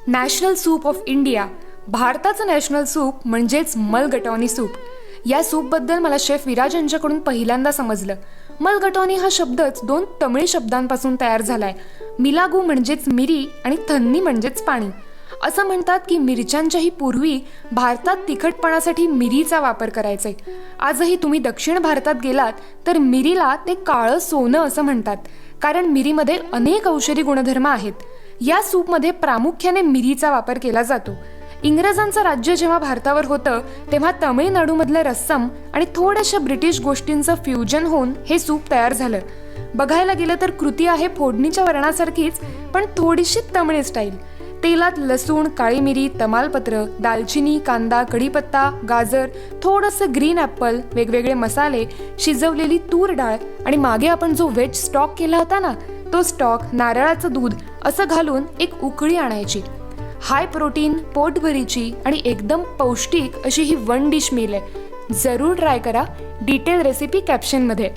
National soup of India, भारताचं national soup म्हणजेच मलगटॉनी soup. या सूपबद्दल मला शेफ विराज यांच्याकडून पहिल्यांदा समजलं. मलगटॉनी हा शब्दच 2 तमिळ शब्दांपासून तयार झालाय. मिलागू म्हणजेच मिरी आणि थन्नी म्हणजेच पाणी. असं म्हणतात की मिरच्यांच्याही पूर्वी भारतात तिखटपणासाठी मिरीचा वापर करायचे. आजही तुम्ही दक्षिण भारतात गेलात तर मिरीला ते काळं सोनं असं म्हणतात, कारण मिरीमध्ये अनेक औषधी गुणधर्म आहेत. या सूपमध्ये प्रामुख्याने मिरीचा वापर केला जातो. इंग्रजांचं राज्य जेव्हा भारतावर होतं तेव्हा तमिळनाडूमधलं रस्सम आणि थोड्याशा ब्रिटिश गोष्टींचं फ्युजन होऊन हे सूप तयार झालं. बघायला गेलं तर कृती आहे फोडणीच्या वरणासारखीच, पण थोडीशी तमिळ स्टाईल. तेलात लसूण, काळी मिरी, तमालपत्र, दालचिनी, कांदा, कढीपत्ता, गाजर, थोडंसं ग्रीन ॲपल, वेगवेगळे मसाले, शिजवलेली तूर डाळ आणि मागे आपण जो व्हेज स्टॉक केला होता ना, तो स्टॉक, नारळाचं दूध असं घालून एक उकळी आणायची. हाय प्रोटीन, पोटभरीची आणि एकदम पौष्टिक अशी ही वन डिश मील आहे. जरूर ट्राय करा. Detail recipe कॅप्शनमध्ये.